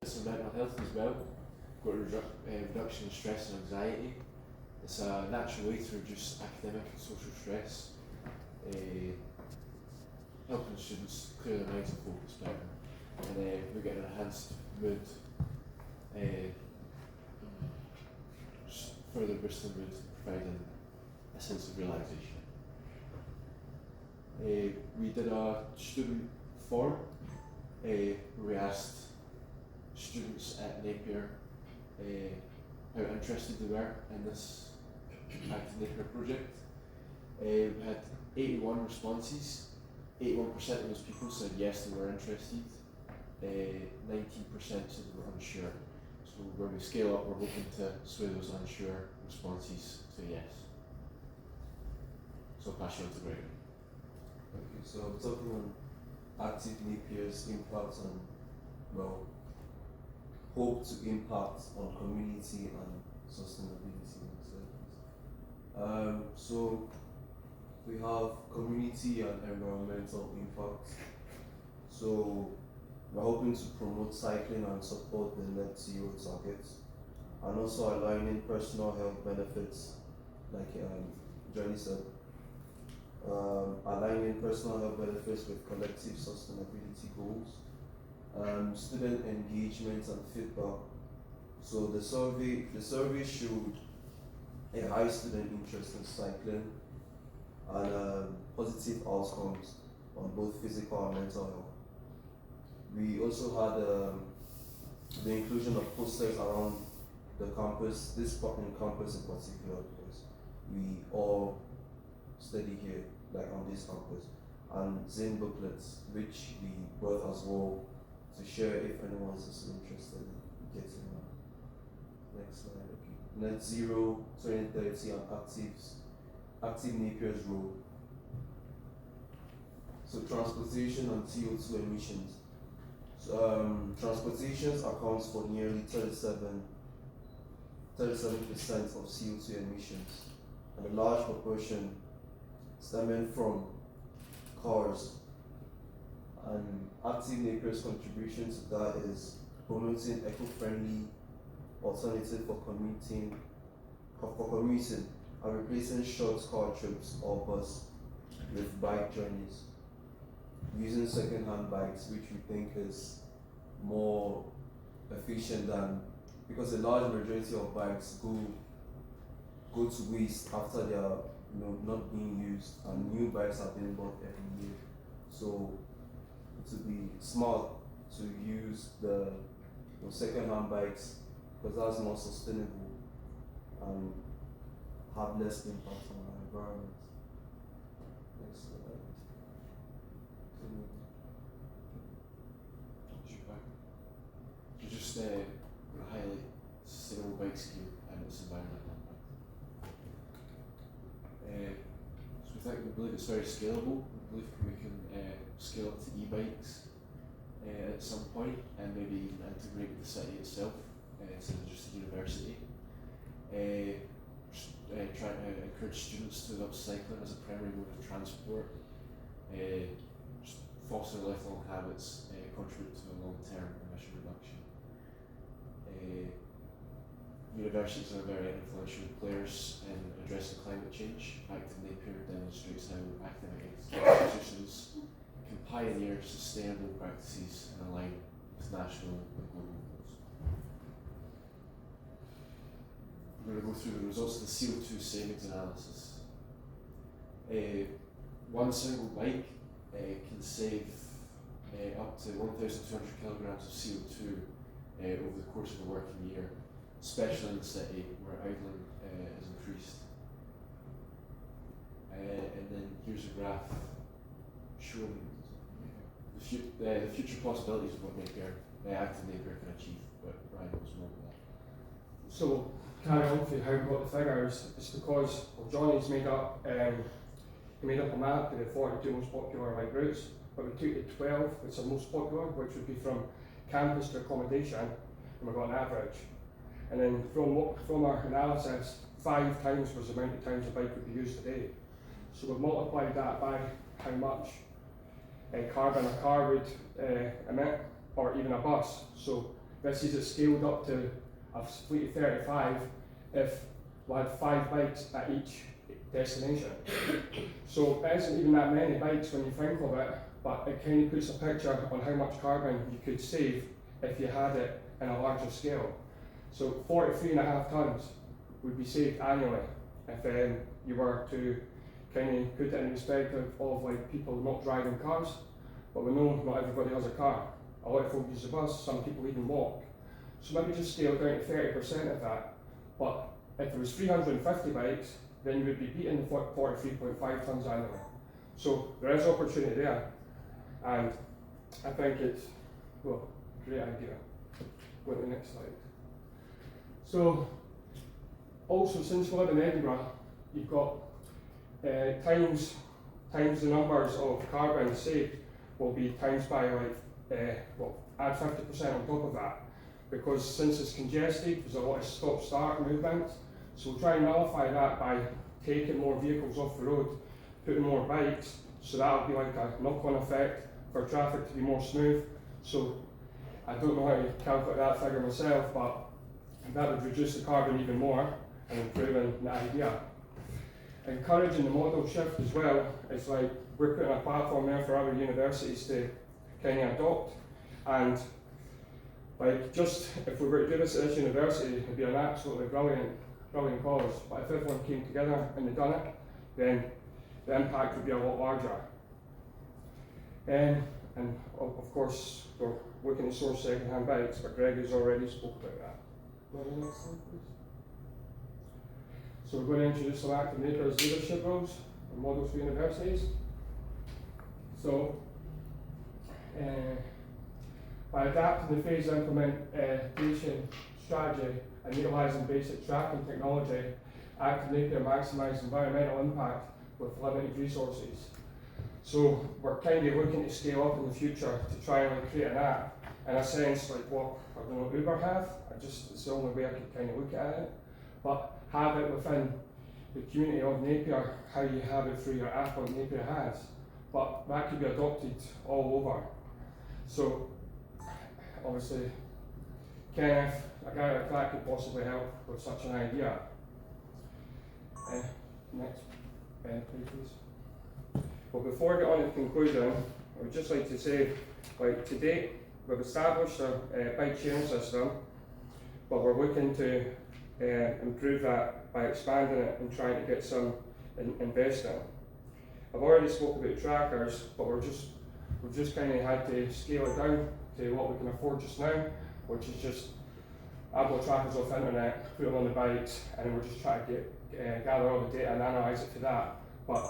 Some mental health as well. Got reduction in stress and anxiety. It's a natural way to reduce academic and social stress, helping students clear their minds and focus better. And we get an enhanced mood, further boosting mood, providing a sense of relaxation. We did a student forum where we asked students at Napier how interested they were in this Active Napier project. We had 81 responses. 81% of those people said yes, they were interested. 19% said they were unsure. So when we scale up, we're hoping to sway those unsure responses to yes. So I'll pass you on to Gregory. Okay, so talking on Active Napier's impact on, well, hope to impact on community and sustainability and service. So we have community and environmental impact. So we're hoping to promote cycling and support the Netzero targets, and also aligning personal health benefits, like Johnny said, aligning personal health benefits with collective sustainability goals, student engagement and feedback. So the survey showed a high student interest in cycling and positive outcomes on both physical and mental health. We also had the inclusion of posters around the campus, this campus in particular, because we all study here, like on this campus, and Zine booklets, which we brought as well to share if anyone is interested in getting one. Next slide, okay. Netzero 2030 and Active Napier's role. So transportation and CO2 emissions. So, transportation accounts for nearly 37% of CO2 emissions, and a large proportion stemming from cars. And Active Napier's contribution to that is promoting eco-friendly alternative for commuting and replacing short car trips or bus with bike journeys, using second-hand bikes, which we think is more efficient than, because a large majority of bikes go to waste after they are not being used, and new bikes are being bought every year. So it would be smart to use the second-hand bikes, because that's more sustainable and have less impact on our environment. Next slide. Just highlight sustainable bike scheme and its environmental impact. So we believe it's very scalable. We believe we can scale up to e-bikes at some point, and maybe even integrate with the city itself instead of just the university. Trying to encourage students to adopt cycling as a primary mode of transport, foster lifelong habits, contribute to a long-term emission reduction. Universities are very influential players in addressing climate change. Active Napier demonstrates how academic institutions can pioneer sustainable practices and align with national and global goals. We're going to go through the results of the CO2 savings analysis. One single bike can save up to 1,200 kilograms of CO2 over the course of a working year, especially in the city where idling has increased. And then here's a graph showing the future possibilities of what Active Napier can achieve, but Ryan knows more about that. So, carry on for how we got the figures. It's because Johnny's made up a map of the 42 most popular bike routes, but we took the 12 which are most popular, which would be from campus to accommodation, and we got an average. And then from our analysis, 5 times was the amount of times a bike would be used today. So we've multiplied that by how much carbon a car would emit, or even a bus. So this is it scaled up to a fleet of 35 if we had 5 bikes at each destination. So it isn't even that many bikes when you think of it, but it kind of puts a picture on how much carbon you could save if you had it in a larger scale. So 43.5 tonnes would be saved annually if you were to kind of put it in perspective of like people not driving cars, but we know not everybody has a car. A lot of folk use the bus, some people even walk. So maybe just scale down to 30% of that. But if there was 350 bikes, then you would be beating the 43.5 tonnes annually. So there is opportunity there, and I think it's, well, great idea. Go to the next slide. So, also since we live in Edinburgh, you've got times the numbers of carbon saved will be times by add 50% on top of that, because since it's congested, there's a lot of stop-start movement. So we'll try and nullify that by taking more vehicles off the road, putting more bikes, so that'll be like a knock-on effect for traffic to be more smooth. So I don't know how to calculate that figure myself, but that would reduce the carbon even more and improving the idea. Encouraging the model shift as well, it's like we're putting a platform there for other universities to kind of adopt. And like, just if we were to do this at this university, it'd be an absolutely brilliant cause. But if everyone came together and they'd done it, then the impact would be a lot larger. And of course, we're looking to source second-hand bikes, but Greg has already spoke about that. Go to the next slide, please. So we're going to introduce some active Napier's leadership roles and models for universities. So, by adapting the phased implementation strategy and utilising basic tracking technology, Active Napier maximises environmental impact with limited resources. So we're kind of looking to scale up in the future to try and create an app in a sense like what I don't know Uber have. It's the only way I could kind of look at it, but have it within the community of Napier, how you have it through your app like Napier has. But that could be adopted all over. So obviously, Kenneth, a guy like that could possibly help with such an idea. Next, please. But before I get on to the conclusion, I would just like to say, like to date, we've established a bike sharing system, but we're looking to improve that by expanding it and trying to get some investment. I've already spoke about trackers, but we've just kind of had to scale it down to what we can afford just now, which is just upload trackers off the internet, put them on the bikes, and then we're just trying to gather all the data and analyse it to that. But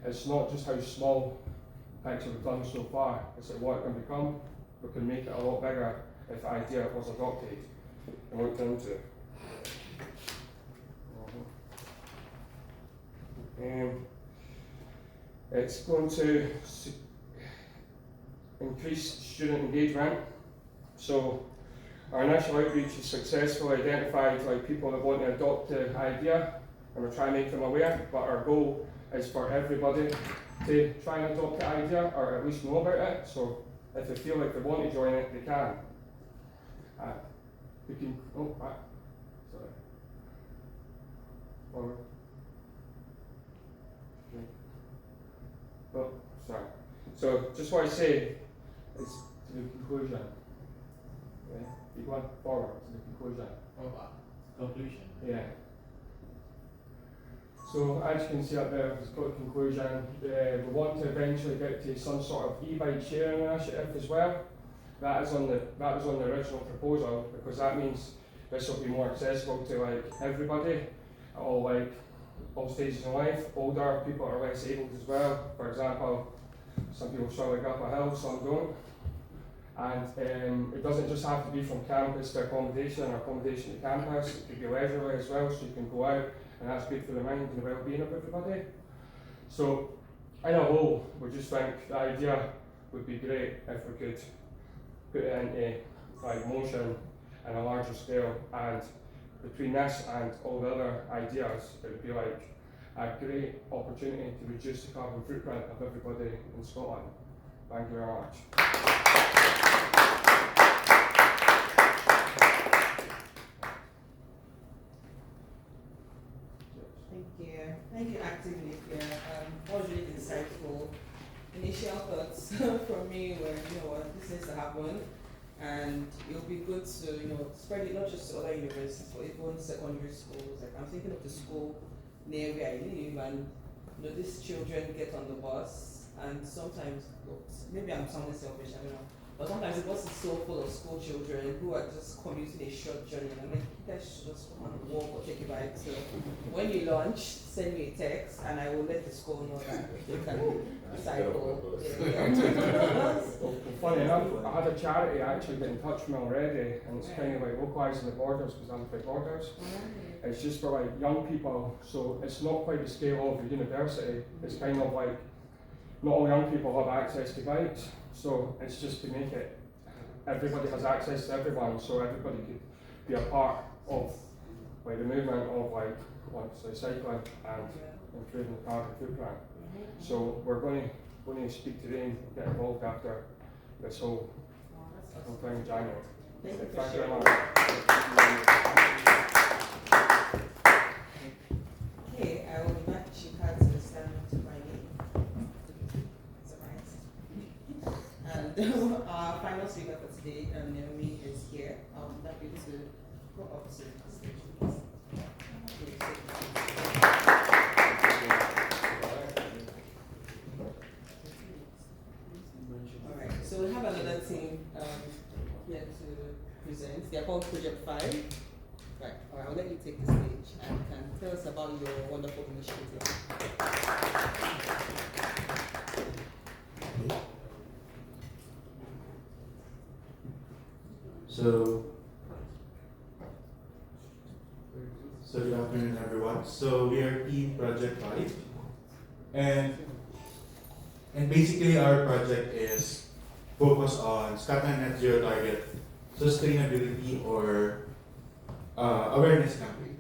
it's not just how small bikes have done so far, it's like what it can become. We can make it a lot bigger if the idea was adopted and looked into. It's going to increase student engagement. So our initial outreach has successfully identified like people that want to adopt the idea, and we're trying to make them aware, but our goal is for everybody to try and adopt the idea, or at least know about it. So if they feel like they want to join it, they can. We can, sorry. Forward. Oh, sorry. So just what I say is to the conclusion. Okay? You go on forward to the conclusion. Conclusion. Yeah. So as you can see up there, it's got a conclusion. We want to eventually get to some sort of e-bike sharing initiative as well. That was on the original proposal, because that means this will be more accessible to like everybody at all stages in life. Older people are less able as well. For example, some people struggle to go up a hill, some don't. And it doesn't just have to be from campus to accommodation or accommodation to campus. It could be leisurely as well, so you can go out, and that's good for the mind and the well-being of everybody. So, in a whole, we just think the idea would be great if we could put it into motion on a larger scale, and between this and all the other ideas, it would be like a great opportunity to reduce the carbon footprint of everybody in Scotland. Thank you very much. happen, and it'll be good to spread it not just to other universities but even secondary schools. Like I'm thinking of the school near where I live, and these children get on the bus, and sometimes maybe I'm sounding selfish, I don't know. But sometimes the bus is so full of school children who are just commuting a short journey. And I'm like, you guys should just come and walk or take a bike. So when you launch, send me a text and I will let the school know that they can cycle. Yeah. Funny enough, I had a charity actually get in touch with me already, and it's kind of like localising the borders because I'm for borders. It's just for like young people, so it's not quite the scale of the university. It's kind of like not all young people have access to bikes. So it's just to make it, everybody has access to everyone, so everybody could be a part of like the movement of like cycling and improving the carbon footprint. So we're going to speak to them, get involved after this whole thing in January. Thank you Thank you for very sharing. much. Okay, I will invite Chika to stand to my name. And our final speaker for today, Naomi, is here. I'd like you to go up to the stage, please. Alright, so we have another team here to present. They are called Project 5. Right, alright, I'll let you take the stage and can tell us about your wonderful initiative. So good afternoon, everyone. So we are Team Project 5, and basically our project is focused on Scotland Netzero target sustainability or awareness campaign.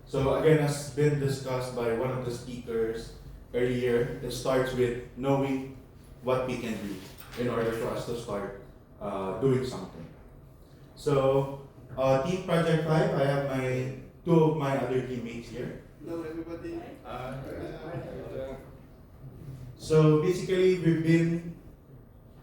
So again, as been discussed by one of the speakers earlier, it starts with knowing what we can do in order for us to start doing something. So, Team Project 5, I have two of my other teammates here. Hello everybody. So basically,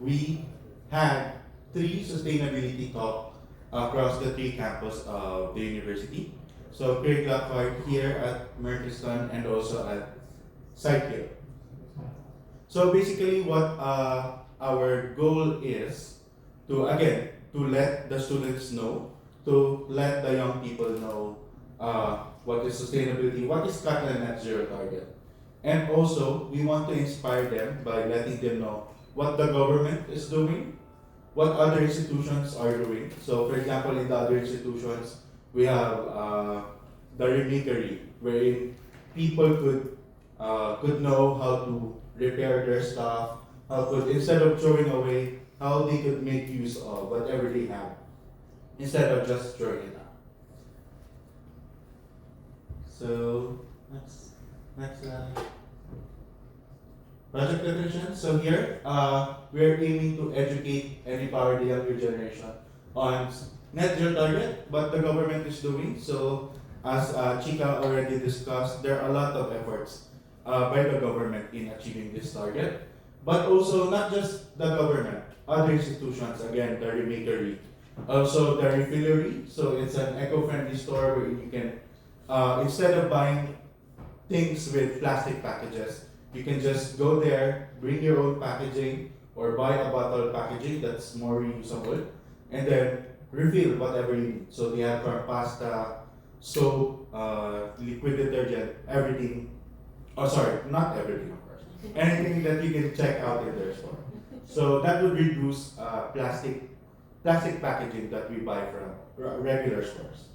we had 3 sustainability talks across the 3 campus of the university. So Craig Lockhart here at Murchiston and also at Sidehill. So basically what our goal is to let the students know, to let the young people know what is sustainability, what is Scotland Netzero target. And also, we want to inspire them by letting them know what the government is doing, what other institutions are doing. So for example, in the other institutions, we have the remakery, wherein people could know how to repair their stuff, instead of throwing away, how they could make use of whatever they have, instead of just throwing it out. So next project definition. So here we are aiming to educate and empower the younger generation on net zero target, what the government is doing. So as Chika already discussed, there are a lot of efforts by the government in achieving this target, but also not just the government, other institutions, again, the remakery, also the refillery. So it's an eco-friendly store where you can, instead of buying things with plastic packages, you can just go there, bring your own packaging, or buy a bottle packaging that's more reusable, and then refill whatever you need. So they have from pasta, soap, liquid detergent, everything. Oh, sorry, not everything, of course. Anything that you can check out in their store. So that would reduce plastic packaging that we buy from regular stores.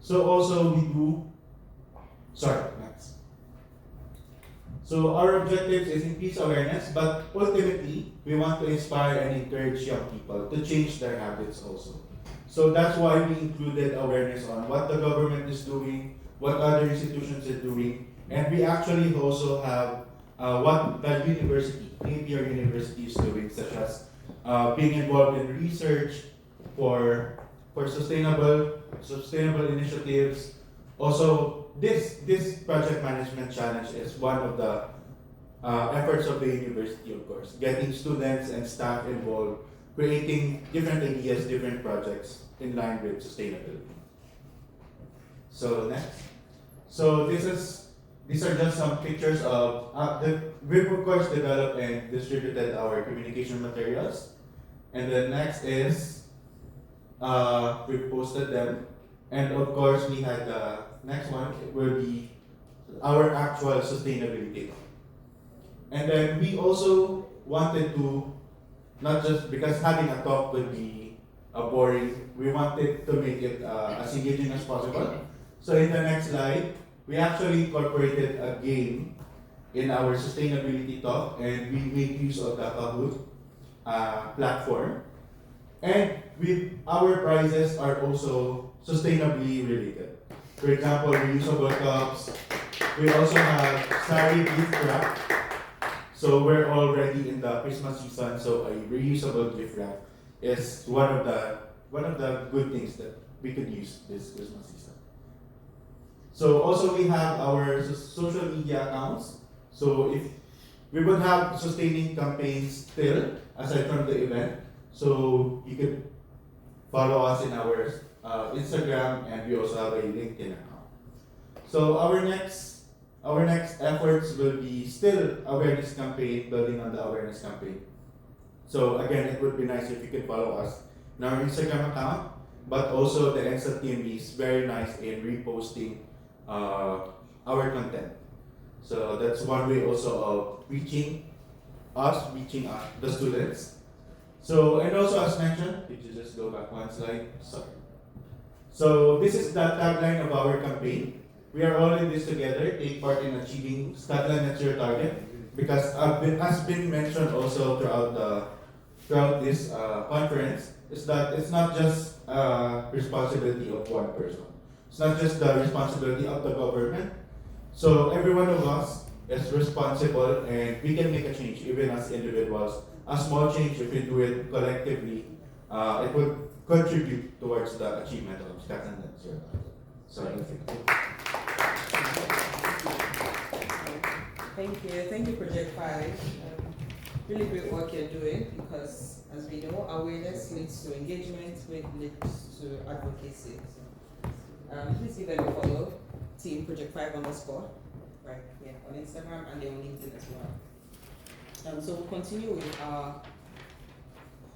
So also we do. Sorry, next. So our objective is increase awareness, but ultimately we want to inspire and encourage young people to change their habits also. So that's why we included awareness on what the government is doing, what other institutions are doing, and we actually also have what the university, Napier University, is doing, such as being involved in research for sustainable initiatives. Also, this project management challenge is one of the efforts of the university, of course, getting students and staff involved creating different ideas, different projects in line with sustainability. So next. So these are just some pictures of we've of course developed and distributed our communication materials. And then next is we posted them, and of course we had the next one will be our actual sustainability. And then we also wanted to not just because having a talk could be boring, we wanted to make it as engaging as possible. So in the next slide, we actually incorporated a game in our sustainability talk, and we made use of the Kahoot platform. And our prizes are also sustainably related. For example, reusable cups. We also have sari gift wrap. So we're already in the Christmas season, so a reusable gift wrap is one of the good things that we could use this Christmas season. So also we have our social media accounts. So if we would have sustaining campaigns still aside from the event, so you could follow us in our Instagram, and we also have a LinkedIn account. So our next efforts will be still awareness campaign, building on the awareness campaign. So again, it would be nice if you could follow us in our Instagram account, but also the ENSA team is very nice in reposting our content. So that's one way also of reaching the students. So, and also as mentioned, could you just go back one slide? Sorry. So this is the tagline of our campaign. We are all in this together, take part in achieving Scotland Netzero target, because as been mentioned also throughout this conference, is that it's not just responsibility of one person. It's not just the responsibility of the government. So every one of us is responsible, and we can make a change even as individuals. A small change, if we do it collectively, it would contribute towards the achievement of Scotland Netzero. So Thank you, Project 5. Really great work you're doing, because as we know, awareness leads to engagement, which leads to advocacy. So, please give them a follow, Team Project 5 _ right here on Instagram, and they're on LinkedIn as well. So we'll continue with our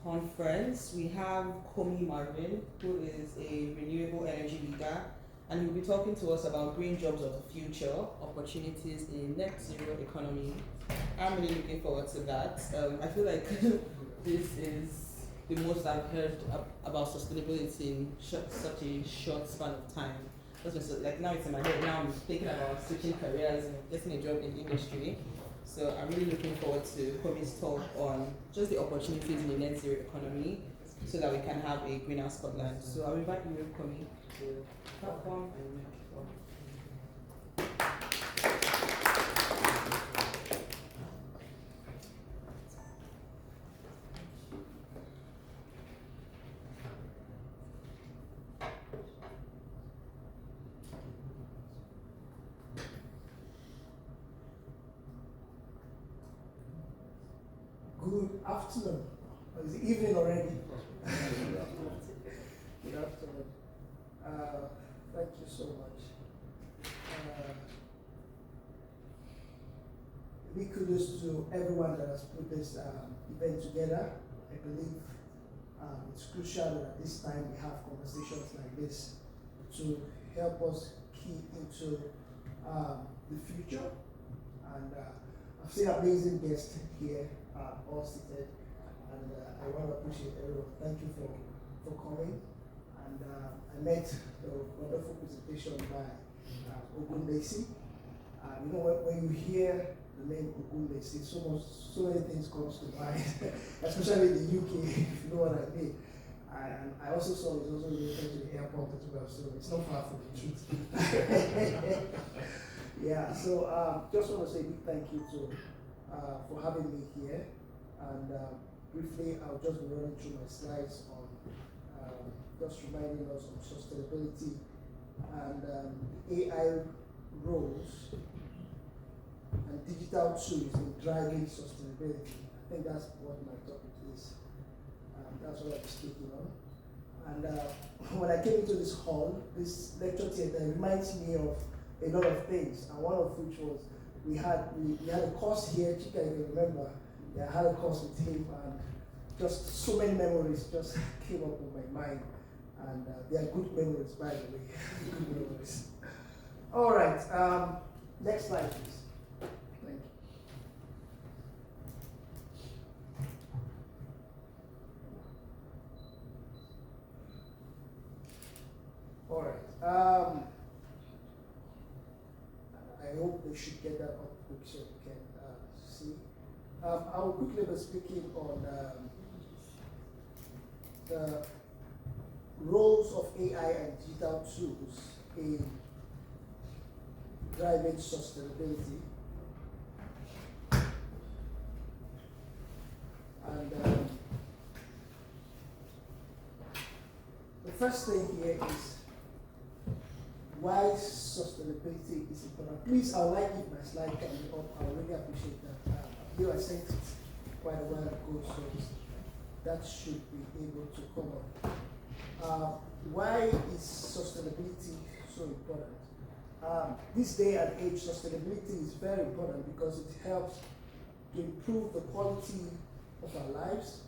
conference. We have Komi Marvin, who is a renewable energy leader, and he'll be talking to us about green jobs of the future, opportunities in net zero economy. I'm really looking forward to that. I feel like this is the most I've heard about sustainability in such a short span of time. Like now it's in my head. Now I'm thinking about switching careers and getting a job in industry. So I'm really looking forward to Komi's talk on just the opportunities in the net zero economy, so that we can have a greener Scotland. So I'll invite you, Komi, to platform and Good afternoon. Or is it evening already? Good afternoon. Thank you so much. Big kudos to everyone that has put this event together. I believe it's crucial that at this time we have conversations like this to help us key into the future. And I've seen amazing guests here, all seated, and I want to appreciate everyone. Thank you for coming. And I met the wonderful presentation by Ogun Macy. You know, when you hear the name Ogun Macy, so many things comes to mind, especially in the UK, if you know what I mean. And I also saw it's also related to the airport as well, so it's not far from the truth. Yeah, so just want to say a big thank you for having me here. And briefly, I'll just be running through my slides on just reminding us of sustainability and AI roles and digital tools in driving sustainability. I think that's what my topic is. That's what I'm speaking on. And when I came into this hall, this lecture theater reminds me of a lot of things, and one of which was we had a course here. Chika, if you remember, I had a course with him, and just so many memories just came up in my mind, and they are good memories, by the way. Good memories. All right, next slide, please. Thank you. All right. I hope they should get that up quick so we can see. I will quickly be speaking on the roles of AI and digital tools in driving sustainability. And the first thing here is why sustainability is important. Please, I would like if my slide can be up. I really appreciate that. I sent it quite a while ago, so that should be able to come up. Why is sustainability so important? This day and age, sustainability is very important because it helps to improve the quality of our lives,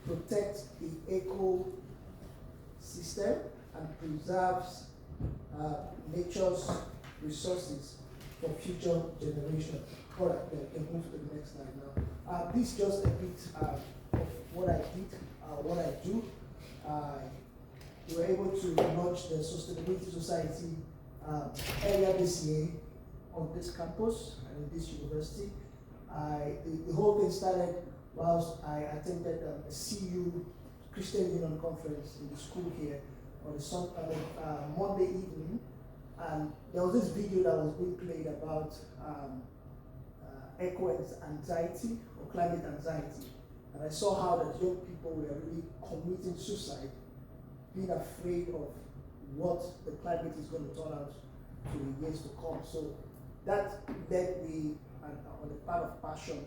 protect the ecosystem, and preserves nature's resources for future generations. All right, then we can move to the next slide now. This is just a bit of what I did, what I do. We were able to launch the Sustainability Society earlier this year on this campus and in this university. The whole thing started whilst I attended a CU Christian Union conference in the school here on a Monday evening, and there was this video that was being played about eco-anxiety or climate anxiety, and I saw how that young people were really committing suicide, being afraid of what the climate is going to turn out to in years to come. So that led me on the part of passion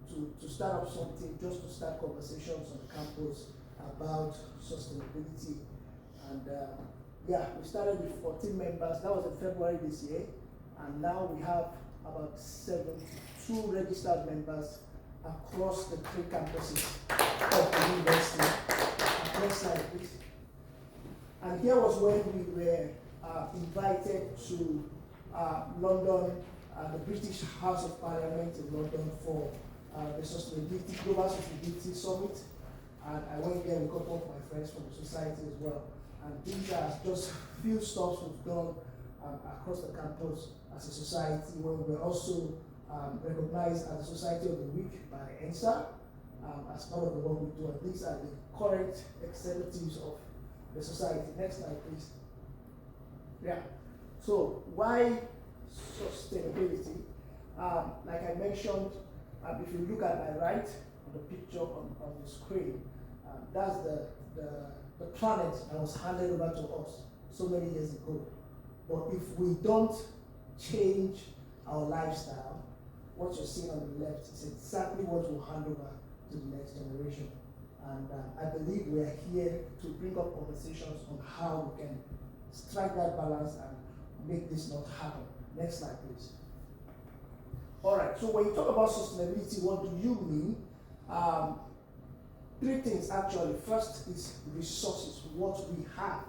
to start up something, just to start conversations on the campus about sustainability. And we started with 14 members. That was in February this year, and now we have about 72 registered members across the 3 campuses of the university. Next slide, please. And here was when we were invited to London, the British House of Parliament in London for the Global Sustainability Summit. And I went there with a couple of my friends from the society as well. And these are just few stops we've done across the campus as a society, where we're also recognized as a Society of the Week by ENSA as part of the work we do. And these are the current executives of the society. Next slide, please. Yeah. So why sustainability? Like I mentioned, if you look at my right on the picture on the screen, that's the planet that was handed over to us so many years ago. But if we don't change our lifestyle, what you're seeing on the left is exactly what we'll hand over to the next generation. And I believe we are here to bring up conversations on how we can strike that balance and make this not happen. Next slide, please. All right, so when you talk about sustainability, what do you mean? 3 things actually. First is resources, what we have,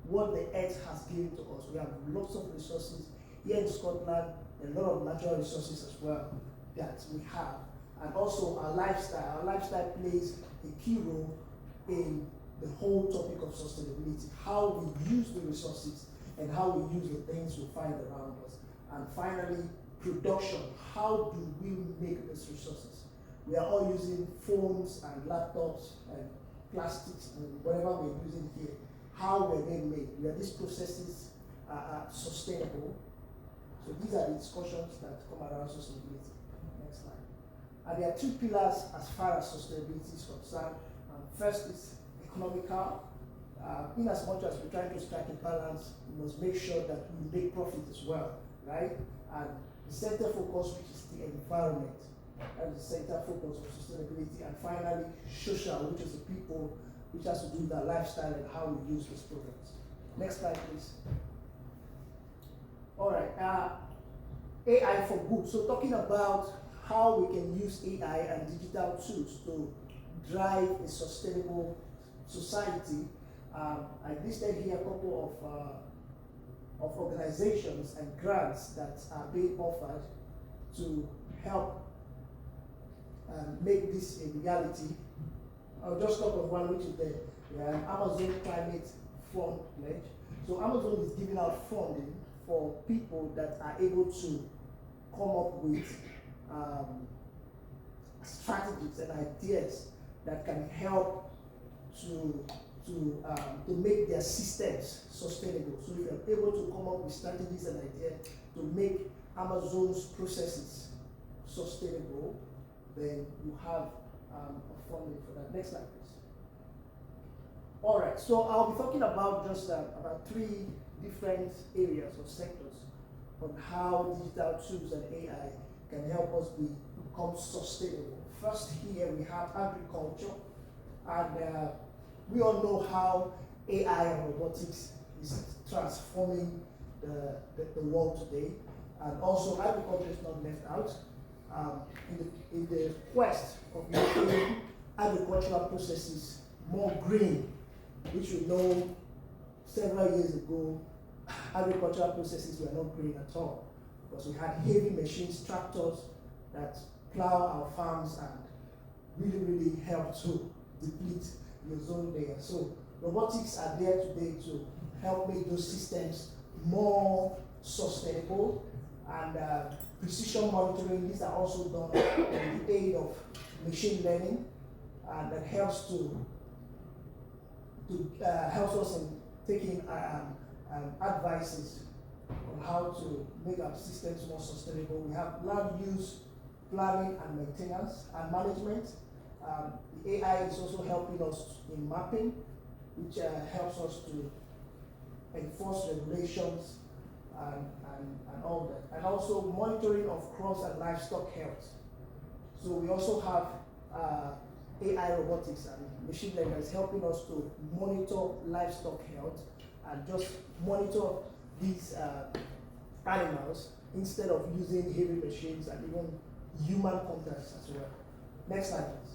what the earth has given to us. We have lots of resources. Here in Scotland, a lot of natural resources as well that we have. And also our lifestyle. Our lifestyle plays a key role in the whole topic of sustainability, how we use the resources and how we use the things we find around us. And finally, production. How do we make these resources? We are all using phones and laptops and plastics and whatever we're using here. How were they made? Were these processes sustainable? So these are the discussions that come around sustainability. Next slide. And there are 2 pillars as far as sustainability is concerned. First is economical. In as much as we're trying to strike a balance, we must make sure that we make profit as well, right? And the center focus, which is the environment. That is the center focus of sustainability. And finally, social, which is the people, which has to do with their lifestyle and how we use these products. Next slide, please. All right, AI for good. So talking about how we can use AI and digital tools to drive a sustainable society. I listed here a couple of organizations and grants that are being offered to help make this a reality. I'll just talk of one, which is the Amazon Climate Fund Pledge. So Amazon is giving out funding for people that are able to come up with strategies and ideas that can help to make their systems sustainable. So if you're able to come up with strategies and ideas to make Amazon's processes sustainable, then you have a funding for that. Next slide, please. All right, so I'll be talking about just about 3 different areas or sectors on how digital tools and AI can help us become sustainable. First here we have agriculture, and we all know how AI and robotics is transforming the world today, and also agriculture is not left out. In the quest of making agricultural processes more green, which we know several years ago, agricultural processes were not green at all, because we had heavy machines, tractors that plow our farms and really help to deplete the ozone layer. So robotics are there today to help make those systems more sustainable, and precision monitoring. These are also done with the aid of machine learning, and that helps helps us in taking advices on how to make our systems more sustainable. We have land use planning and maintenance and management. The AI is also helping us in mapping, which helps us to enforce regulations and all that. And also monitoring of crops and livestock health. So we also have AI robotics and machine learning is helping us to monitor livestock health and just monitor these animals instead of using heavy machines and even human contacts as well. Next slide, please.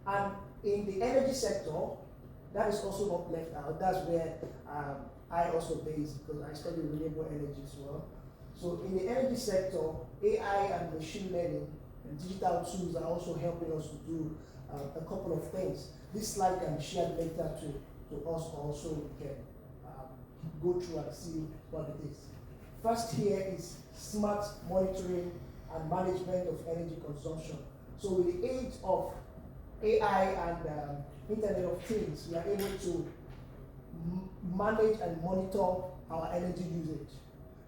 And in the energy sector, that is also not left out. That's where I also base, because I study renewable energy as well. So in the energy sector, AI and machine learning and digital tools are also helping us to do a couple of things. This slide can be shared later to us also. We can go through and see what it is. First here is smart monitoring and management of energy consumption. So with the aid of AI and Internet of Things, we are able to manage and monitor our energy usage.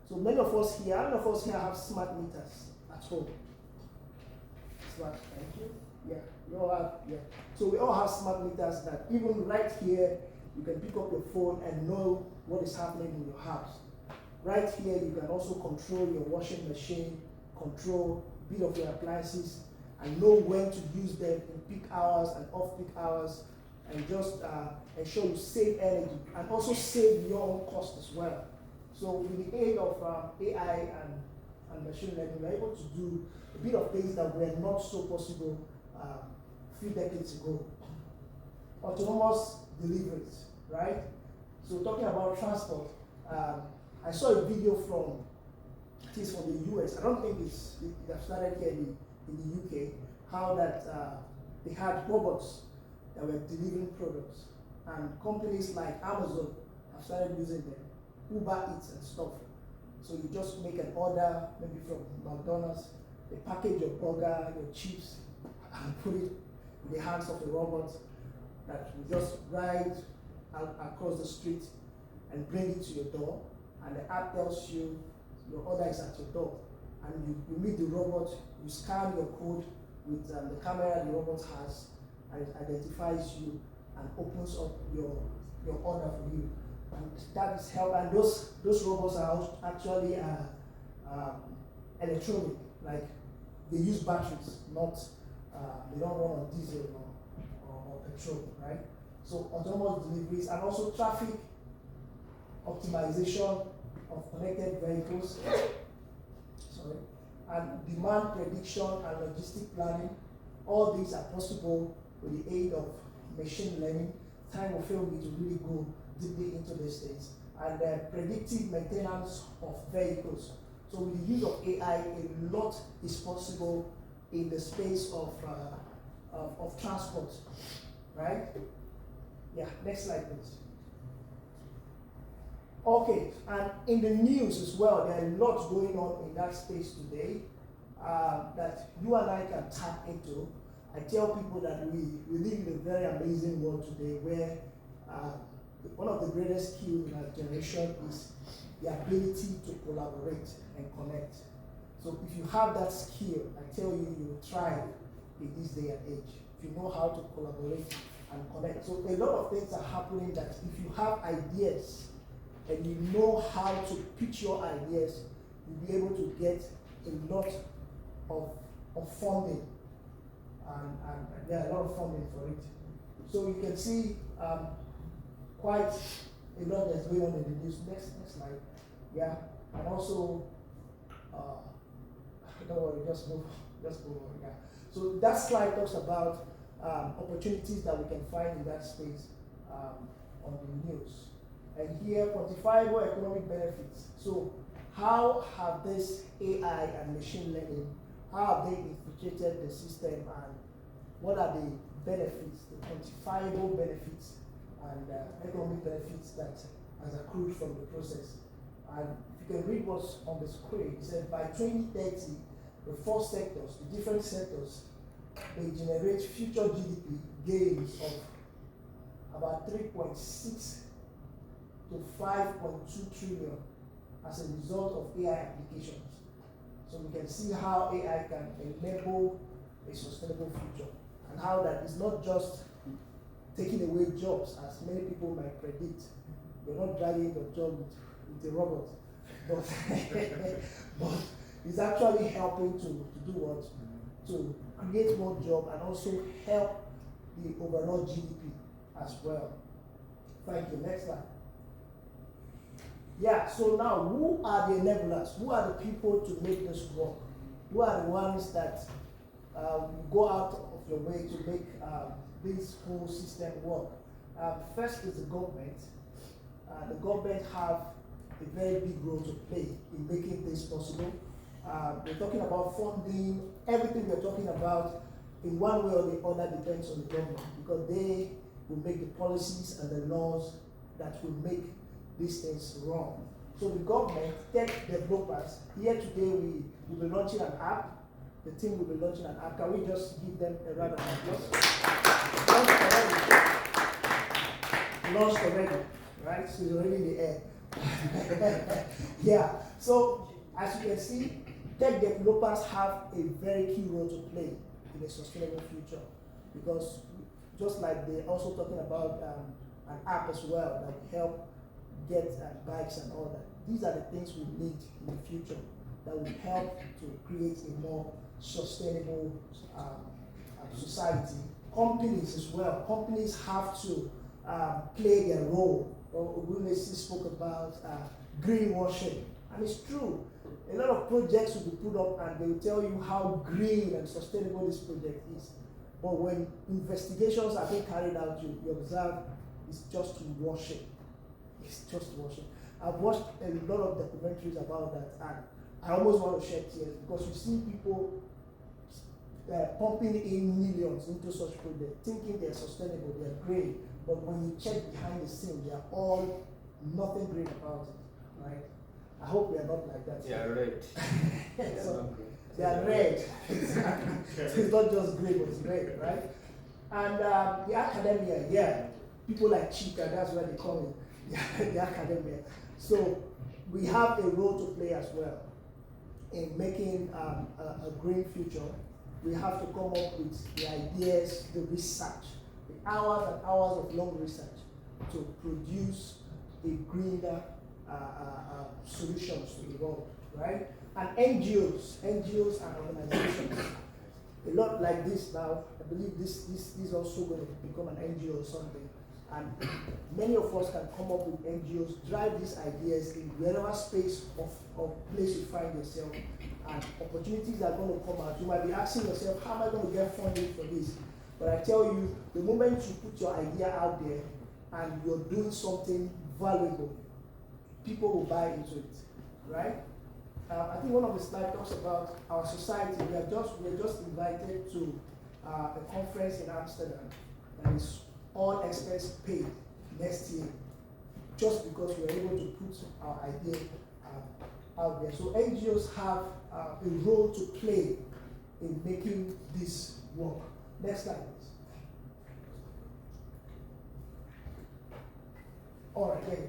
So many of us here have smart meters at home. Smart, thank you. Yeah, we all have, yeah. So we all have smart meters that even right here, you can pick up your phone and know what is happening in your house. Right here, you can also control your washing machine, control a bit of your appliances, and know when to use them in peak hours and off-peak hours, and just ensure you save energy and also save your own cost as well. So with the aid of AI and machine learning, we're able to do a bit of things that were not so possible a few decades ago. Autonomous deliveries, right? So talking about transport, I saw a video from, it is from the US. I don't think it has started here in the UK, how that they had robots that were delivering products, and companies like Amazon have started using them, Uber Eats and stuff. So you just make an order, maybe from McDonald's, they package your burger, your chips, and put it in the hands of a robot that will just ride across the street and bring it to your door, and the app tells you your order is at your door. And you meet the robot, you scan your code with the camera the robot has, and it identifies you and opens up your order for you. And that is help. And those robots are actually electronic. Like they use batteries, not they don't run on diesel or petrol, right? So autonomous deliveries and also traffic optimization of connected vehicles, sorry, and demand prediction and logistic planning. All these are possible with the aid of machine learning. Time will fail me to really go deeply into these things. And predictive maintenance of vehicles. So with the use of AI, a lot is possible in the space of transport, right? Yeah, next slide please. Okay, and in the news as well, there are lots going on in that space today that you and I can tap into. I tell people that we live in a very amazing world today where one of the greatest skills in our generation is the ability to collaborate and connect. So if you have that skill, I tell you, you will thrive in this day and age. If you know how to collaborate and connect. So a lot of things are happening that if you have ideas and you know how to pitch your ideas, you'll be able to get a lot of funding. And there are a lot of funding for it. So you can see quite a lot that's going on in the news. Next slide. Yeah, and also, don't worry, just move on. Yeah. So that slide talks about opportunities that we can find in that space on the news. And here, quantifiable economic benefits. So how have this AI and machine learning, how have they infiltrated the system, and what are the benefits, the quantifiable benefits and economic benefits that has accrued from the process? And if you can read what's on the screen, it said by 2030, the four sectors, the different sectors, they generate future GDP gains of about 3.6 to 5.2 trillion as a result of AI applications. So we can see how AI can enable a sustainable future, and how that is not just taking away jobs, as many people might predict. We're not dragging the job with the robot, but, but it's actually helping to do what? To create more jobs and also help the overall GDP as well. Thank you. Next slide. Yeah, so now who are the enablers? Who are the people to make this work? Who are the ones that go out of your way to make this whole system work? First is the government. The government have a very big role to play in making this possible. We're talking about funding. Everything we're talking about, in one way or the other, depends on the government, because they will make the policies and the laws that will make these things run. So the government, tech developers, here today we will be launching an app. The team will be launching an app. Can we just give them a round of applause? Launched already, right? So it's already in the air. Yeah, so as you can see, tech developers have a very key role to play in a sustainable future, because just like they're also talking about an app as well that will help get bikes and all that. These are the things we need in the future that will help to create a more sustainable society. Companies as well. Companies have to play their role. Ogunlesi spoke about greenwashing, and it's true. A lot of projects will be put up and they will tell you how green and sustainable this project is. But when investigations are being carried out, you observe it's just washing. It's just washing. I've watched a lot of documentaries about that, and I almost want to shed tears, because you see people pumping in millions into such projects, thinking they're sustainable, they're green, but when you check behind the scene, they're all nothing green about it, right? I hope we are not like that. They are red. So, they are red. So it's not just green, but it's red, right? And the academia, yeah, people like Chica, that's where they call it, the academia. So we have a role to play as well in making a green future. We have to come up with the ideas, the research, the hours and hours of long research to produce a greener solutions to the world, right? And NGOs and organizations, a lot like this now. I believe this is also going to become an NGO or something. And many of us can come up with NGOs, drive these ideas in wherever space of place you find yourself, and opportunities are going to come out. You might be asking yourself, how am I going to get funding for this? But I tell you, the moment you put your idea out there and you're doing something valuable, people will buy into it, right? I think one of the slides talks about our society. We're just invited to a conference in Amsterdam that is all expense paid next year, just because we are able to put our idea out there. So NGOs have a role to play in making this work. Next slide, please. All right, there.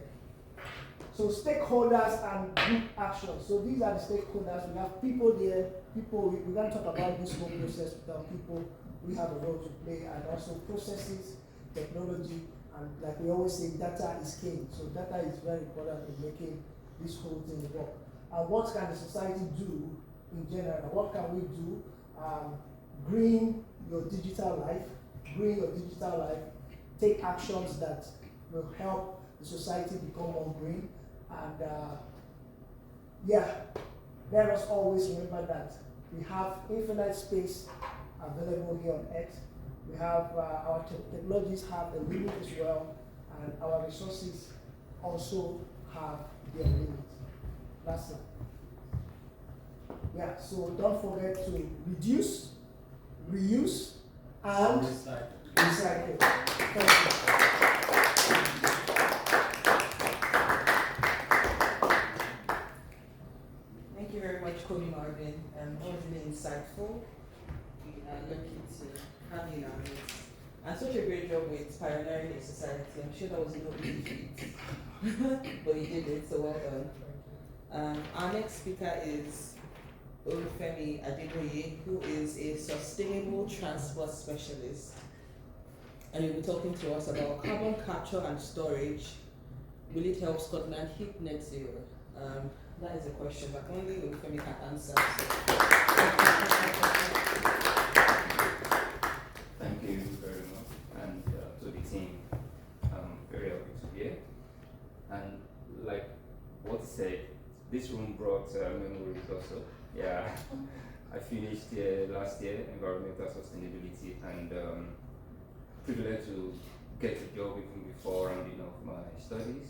So stakeholders and group actions. So these are the stakeholders. We have people there. We're going to talk about this whole process without people. We have a role to play, and also processes, technology, and like we always say, data is king. So data is very important in making this whole thing work. And what can the society do in general? What can we do? Green your digital life. Green your digital life. Take actions that will help the society become more green. And let us always remember that we have infinite space available here on Earth. We have our technologies have a limit as well, and our resources also have their limit. That's it. Yeah, so don't forget to reduce, reuse, and recycle. Thank you. Thank you very much, Kobe Marvin. That was really insightful. We are lucky to have you in our midst. And such a great job with pioneering a society. I'm sure that was no easy feat. But you did it, so well done. Our next speaker is Olufemi Adeboye, who is a sustainable transport specialist. And he'll be talking to us about carbon capture and storage. Will it help Scotland hit net zero? That is a question that only Olufemi can answer. Thank you very much, and to the team, I'm very happy to be here. And like what said, this room brought memories also. Yeah, I finished last year environmental sustainability, and privileged to get a job even before rounding off my studies.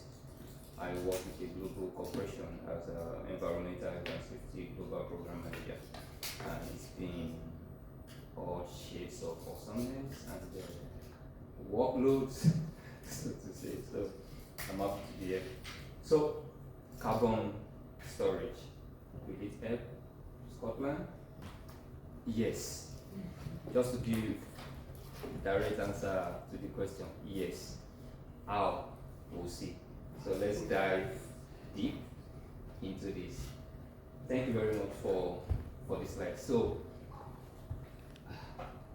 I work with a global corporation as an environmental health and safety global program manager, and it's been all shades of awesomeness and workloads, so to say. So I'm happy to be here. So carbon storage, will it help Scotland? Yes. Just to give direct answer to the question, yes. How? We'll see. So let's dive deep into this. Thank you very much for this slide. So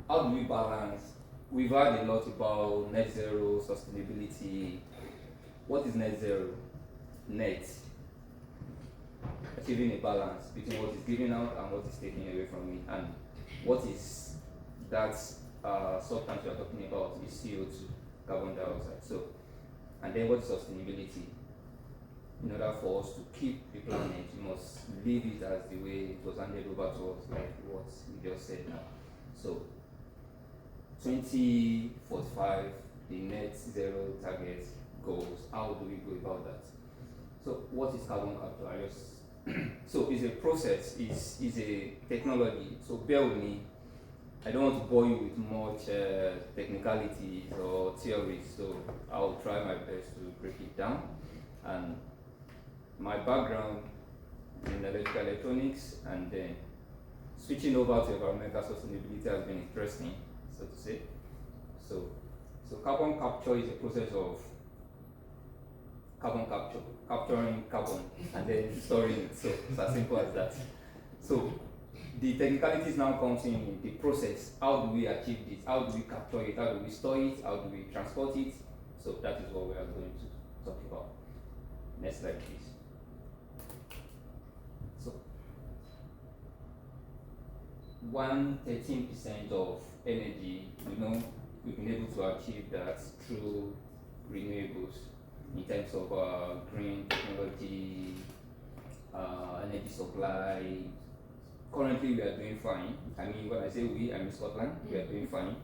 how do we balance? We've heard a lot about net zero, sustainability. What is net zero? Net. Achieving a balance between what is given out and what is taken away from me. And what is that substance you are talking about is CO2, carbon dioxide. So, and then what is sustainability? In order for us to keep the planet, we must leave it as the way it was handed over to us, like what we just said now. So 2045, the net zero target goals. How do we go about that? So what is carbon capture? So it's a process, is a technology. So bear with me. I don't want to bore you with much technicalities or theories, so I'll try my best to break it down. And my background in electrical electronics, and then switching over to environmental sustainability has been interesting, so to say. So carbon capture is a process of carbon capture, capturing carbon and then storing it. So it's as simple as that. So the technicalities now comes in the process. How do we achieve this? How do we capture it? How do we store it? How do we transport it? So that is what we are going to talk about. Next slide, please. So, 113% of energy, we've been able to achieve that through renewables in terms of green technology, energy supply. Currently, we are doing fine. I mean, when I say we, I'm in Scotland, we are doing fine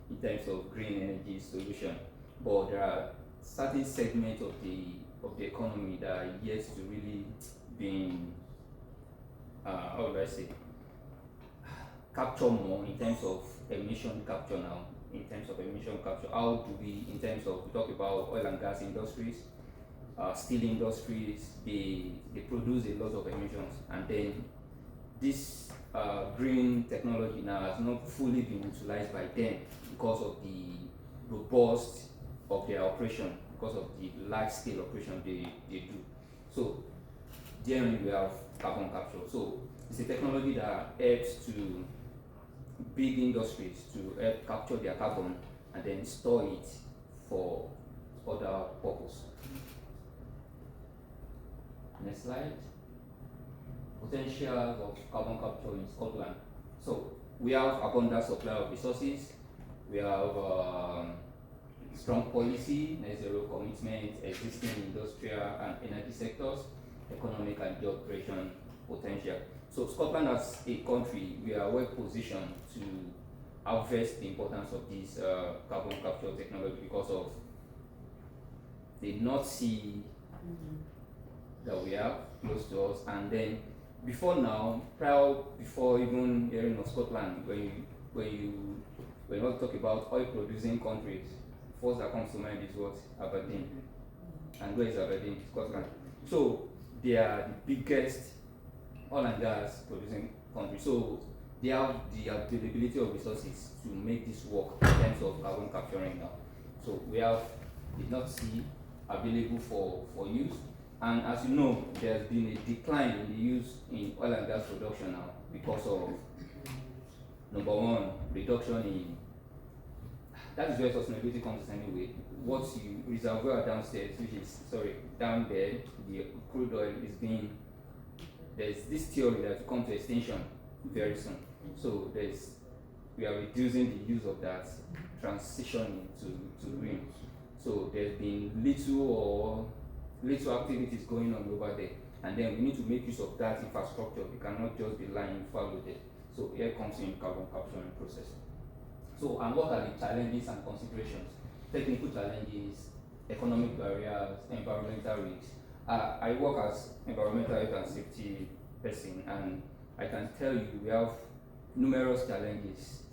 in terms of green energy solution. But there are certain segments of the economy that are yet to really be, how do I say, capture more in terms of emission capture now. In terms of emission capture, how do we, in terms of, we talk about oil and gas industries, steel industries, they produce a lot of emissions, and then this green technology now has not fully been utilized by them because of the robust of their operation, because of the large scale operation they do. So generally we have carbon capture. So it's a technology that helps to big industries to help capture their carbon and then store it for other purpose. Next slide. Potential of carbon capture in Scotland. So we have abundant supply of resources. We have strong policy, Netzero commitment, existing industrial and energy sectors, economic and job creation potential. So Scotland as a country, we are well positioned to harvest the importance of this carbon capture technology because of the North Sea that we have close to us, and then before even hearing of Scotland, when you talk about oil producing countries, first that comes to mind is what? Aberdeen. And where is Aberdeen? Scotland. So they are the biggest oil and gas producing country. So they have the availability of resources to make this work in terms of carbon capturing now. So we have the North Sea available for use. And as you know, there's been a decline in the use in oil and gas production now because of, number one, reduction in, that is where sustainability comes anyway. What you reservoir downstairs, down there, the crude oil is being, there's this theory that will come to extinction very soon. So we are reducing the use of that, transitioning to green. So there's been little activities going on over there, and then we need to make use of that infrastructure. We cannot just be lying fallow there. So here comes in carbon capturing process. So, and what are the challenges and considerations? Technical challenges, economic barriers, environmental risks. I work as environmental health and safety person, and I can tell you we have numerous challenges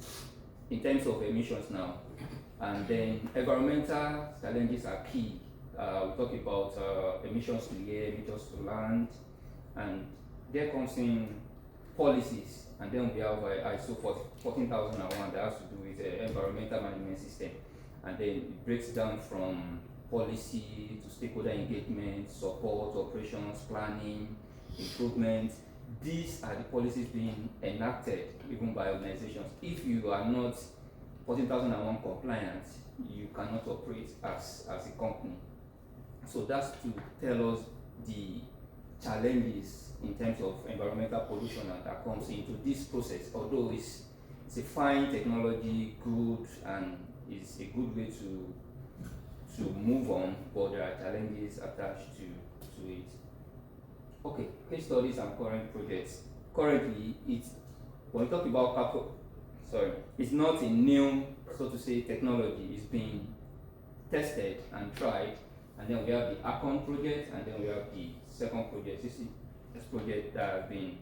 in terms of emissions now. And then environmental challenges are key. We talk about emissions to the air, emissions to land, and there comes in policies, and then we have ISO 14001 that has to do with environmental management system, and then it breaks down from policy to stakeholder engagement, support, operations, planning, improvement. These are the policies being enacted even by organizations. If you are not 14001 compliant, you cannot operate as a company. So that's to tell us the challenges in terms of environmental pollution that comes into this process. Although it's a fine technology, good, and it's a good way to move on, but there are challenges attached to it. Okay, case studies and current projects. Currently, when we talk about it's not a new, so to say, technology. It's being tested and tried. And then we have the Akon project, and then we have the second project. This project that has been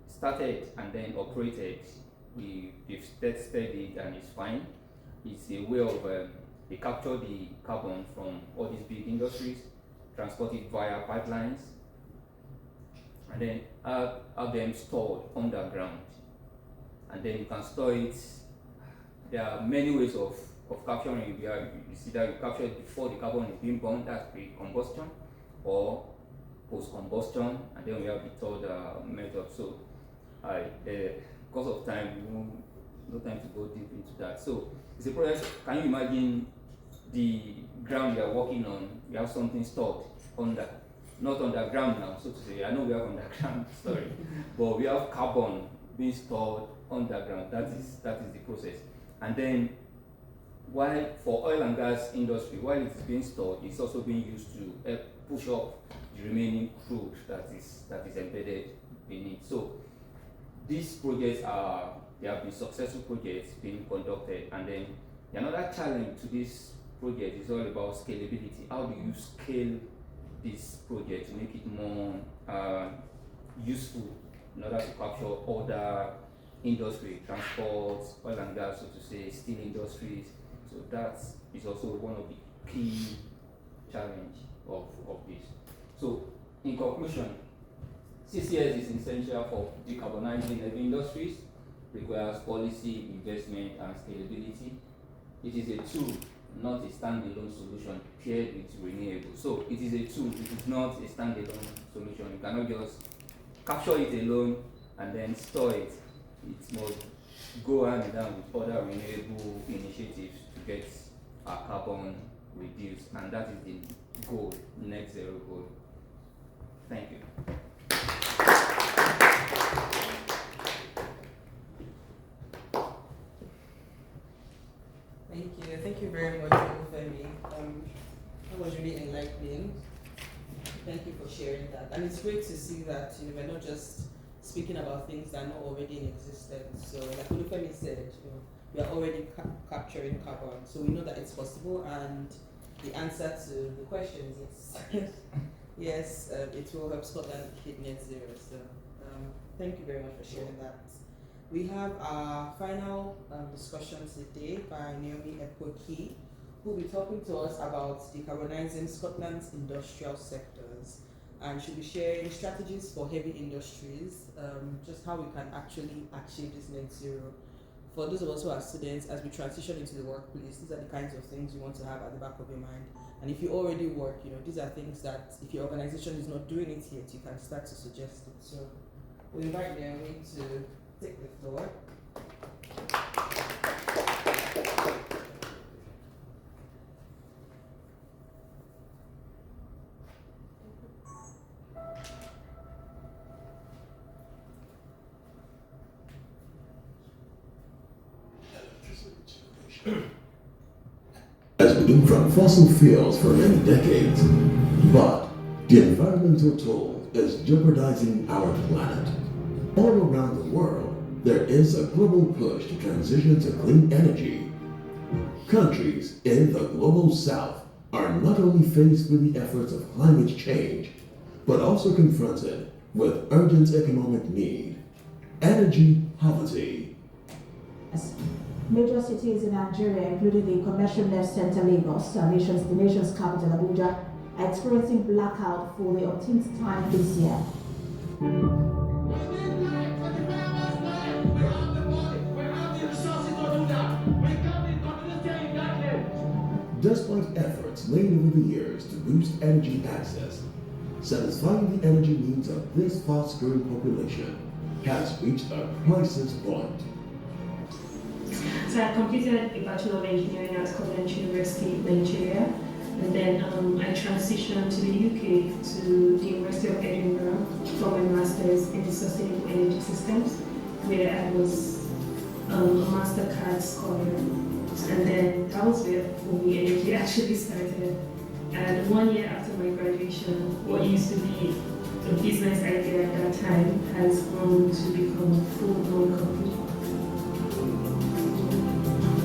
started and then operated. We've tested it and it's fine. It's a way of they capture the carbon from all these big industries, transport it via pipelines, and then have them stored underground. And then you can store it. There are many ways of capturing it. You see that you capture it before the carbon is being burned, that's pre-combustion, or post-combustion, and then we have the third method. So, because of time, no time to go deep into that. So, it's a process. Can you imagine the ground you are walking on, you have something stored under, not underground now, so to say. I know we have underground, sorry, but we have carbon being stored underground. That is the process. And then, while for oil and gas industry, while it's being stored, it's also being used to help push up the remaining crude that is embedded beneath. So these projects they have been successful projects being conducted, and then another challenge to this project is all about scalability. How do you scale this project to make it more useful in order to capture other industry, transport, oil and gas, so to say, steel industries? So that is also one of the key challenge of this. So in conclusion, CCS is essential for decarbonizing heavy industries, requires policy, investment, and scalability. It is a tool, not a standalone solution paired with renewables. So it is a tool, it is not a standalone solution. You cannot just capture it alone and then store it. It must go hand in hand with other renewable initiatives to get our carbon reduced, and that is the goal, net zero goal. Thank you. Thank you very much, Femi. That was really enlightening. Thank you for sharing that. And it's great to see that we're not just speaking about things that are not already in existence. So like Olufemi said, we are already capturing carbon. So we know that it's possible, and the answer to the question is yes. Yes, it will help Scotland hit net zero. So thank you very much for sharing that. We have our final discussion today by Naomi Epoki, who will be talking to us about decarbonizing Scotland's industrial sectors, and she'll be sharing strategies for heavy industries, just how we can actually achieve this net zero. For those of us who are students, as we transition into the workplace, these are the kinds of things you want to have at the back of your mind. And if you already work, these are things that if your organization is not doing it yet, you can start to suggest it. So we invite Naomi to take the floor. Has been from fossil fuels for many decades, but the environmental toll is jeopardizing our planet. All around the world, there is a global push to transition to clean energy. Countries in the global south are not only faced with the efforts of climate change, but also confronted with urgent economic need: energy poverty. Major cities in Nigeria, including the commercial nerve center Lagos, the nation's capital Abuja, are experiencing blackout for the 18th time this year. Despite efforts made over the years to boost energy access, satisfying the energy needs of this fast-growing population has reached a crisis point. So I completed a Bachelor of Engineering at Coventry University, Nigeria, and then I transitioned to the UK to the University of Edinburgh for my Masters in Sustainable Energy Systems, where I was a MasterCard scholar. And then that was where OMI Energy actually started. And 1 year after my graduation, what used to be a business idea at that time has grown to become a full-blown company.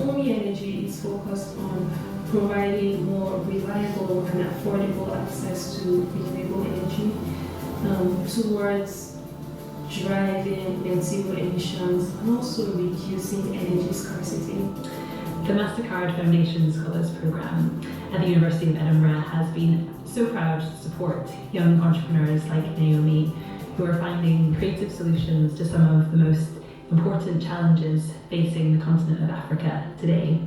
OMI Energy is focused on providing more reliable and affordable access to renewable energy towards driving net zero emissions and also reducing energy scarcity. The MasterCard Foundation Scholars Programme at the University of Edinburgh has been so proud to support young entrepreneurs like Naomi, who are finding creative solutions to some of the most important challenges facing the continent of Africa today.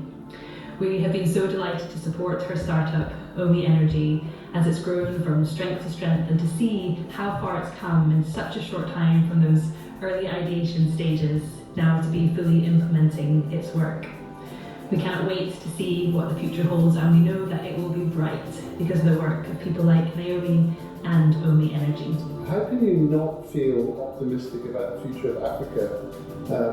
We have been so delighted to support her startup, OMI Energy, as it's grown from strength to strength, and to see how far it's come in such a short time from those early ideation stages now to be fully implementing its work. We cannot wait to see what the future holds, and we know that it will be bright because of the work of people like Naomi and Omi Energy. How can you not feel optimistic about the future of Africa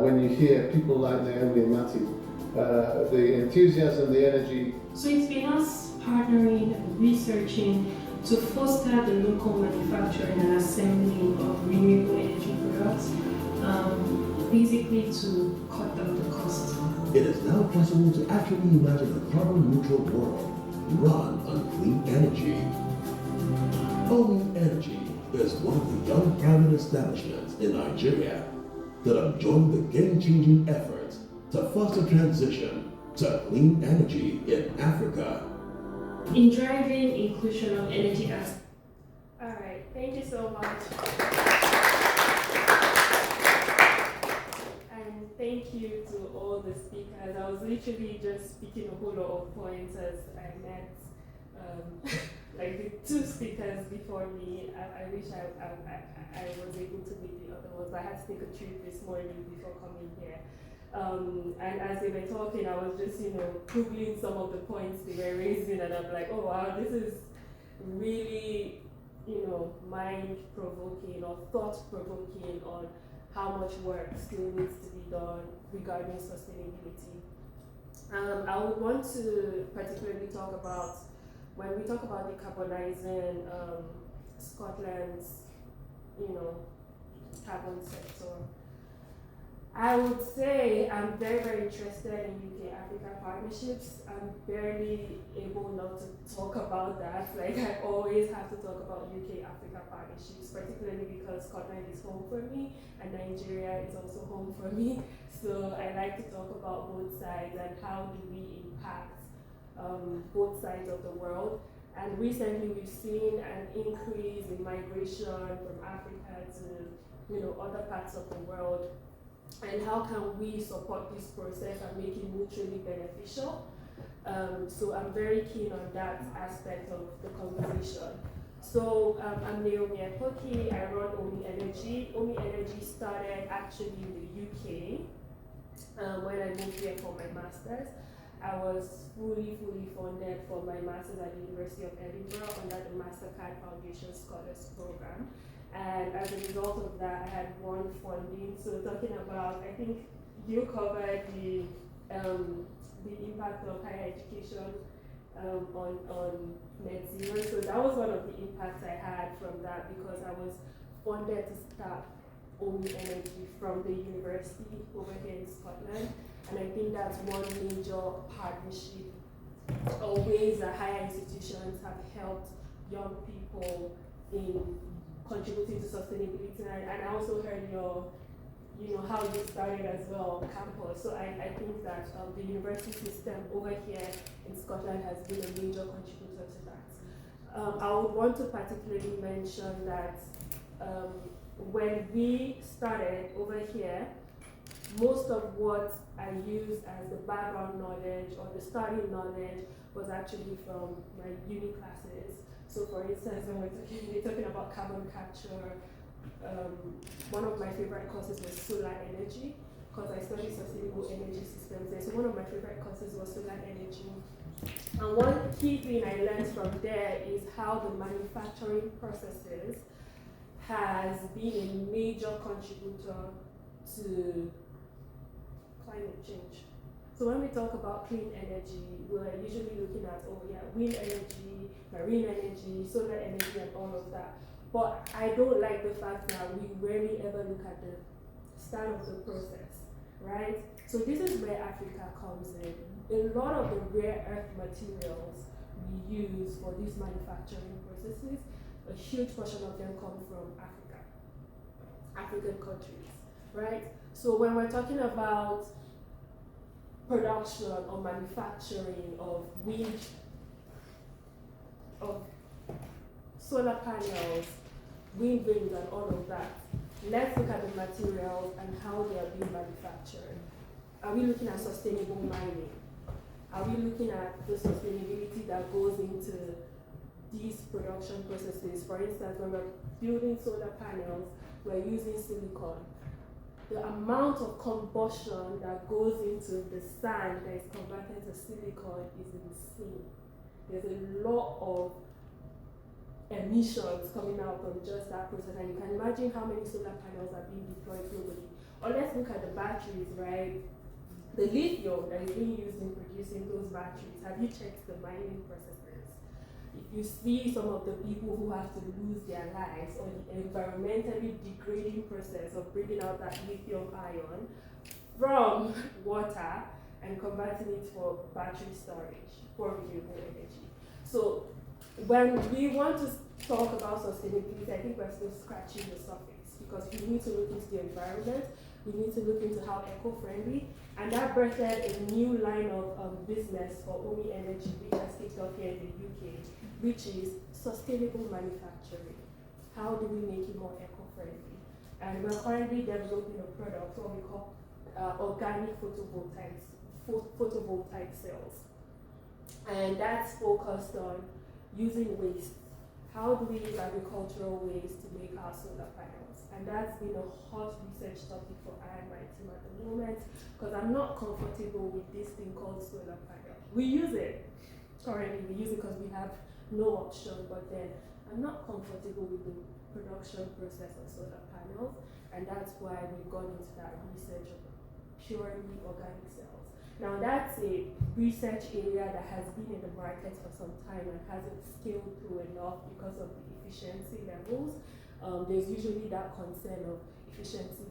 when you hear people like Naomi and Matthew? The enthusiasm, the energy. So it's been us partnering, researching to foster the local manufacturing and assembling of renewable energy products, basically to cut down the cost. It is now possible to actually imagine a carbon-neutral world run on clean energy. Omi Energy is one of the young private establishments in Nigeria that have joined the game-changing efforts to foster transition to clean energy in Africa. In driving inclusion of energy as. Alright, thank you so much. And thank you to all the speakers. I was literally just speaking a whole lot of points as I met like the two speakers before me. I wish I was able to meet the other ones, but I had to take a trip this morning before coming here. And as they were talking, I was just, Googling some of the points they were raising, and I'm like, oh wow, this is really, mind-provoking or thought-provoking on how much work still needs to be done regarding sustainability. I would want to particularly talk about, when we talk about decarbonizing Scotland's, carbon sector, I would say I'm very, very interested in UK-Africa partnerships. I'm barely able not to talk about that. Like, I always have to talk about UK-Africa partnerships, particularly because Scotland is home for me and Nigeria is also home for me. So I like to talk about both sides and how do we impact both sides of the world. And recently we've seen an increase in migration from Africa to other parts of the world. And how can we support this process and make it mutually beneficial? So I'm very keen on that aspect of the conversation. So I'm Naomi Epoki. I run Omi Energy. Omi Energy started actually in the UK when I moved here for my master's. I was fully funded for my master's at the University of Edinburgh under the MasterCard Foundation Scholars Program. And as a result of that, I had won funding. So talking about, I think you covered the impact of higher education on Netzero. So that was one of the impacts I had from that, because I was funded to start Omi Energy from the university over here in Scotland. And I think that's one major partnership or ways that higher institutions have helped young people in contributing to sustainability. And I also heard how you started as well, campus. So I think that the university system over here in Scotland has been a major contributor to that. I would want to particularly mention that when we started over here, most of what I used as the background knowledge or the starting knowledge was actually from my uni classes. So for instance, when we're talking about carbon capture, one of my favorite courses was solar energy, because I studied sustainable energy systems there. So one of my favorite courses was solar energy. And one key thing I learned from there is how the manufacturing processes has been a major contributor to climate change. So when we talk about clean energy, we're usually looking at, wind energy, marine energy, solar energy, and all of that. But I don't like the fact that we rarely ever look at the start of the process, right? So this is where Africa comes in. A lot of the rare earth materials we use for these manufacturing processes, a huge portion of them come from Africa, African countries, right? So when we're talking about production or manufacturing of wind, of solar panels, wind vanes, and all of that, let's look at the materials and how they are being manufactured. Are we looking at sustainable mining? Are we looking at the sustainability that goes into these production processes? For instance, when we're building solar panels, we're using silicon. the amount of combustion that goes into the sand that is converted to silicon is insane. There's a lot of emissions coming out from just that process, and you can imagine how many solar panels are being deployed globally. Or let's look at the batteries, right? The lithium that is being used in producing those batteries, have you checked the mining processes? If you see some of the people who have to lose their lives, or the environmentally degrading process of bringing out that lithium ion from water and converting it for battery storage for renewable energy. So when we want to talk about sustainability, I think we're still scratching the surface, because we need to look into the environment, we need to look into how eco-friendly, and that birthed a new line of business for Omi Energy, which has kicked off here in the UK, which is sustainable manufacturing. How do we make it more eco-friendly? And we're currently developing a product, what we call organic photovoltaic cells. And that's focused on using waste. How do we use agricultural waste to make our solar panels? And that's been a hot research topic for I and my team at the moment, because I'm not comfortable with this thing called solar panel. We use it currently, we use it because we have no option, but then I'm not comfortable with the production process of solar panels, and that's why we've gone into that research of purely organic cells. Now that's a research area that has been in the market for some time and hasn't scaled through enough because of the efficiency levels. There's usually that concern of efficiency,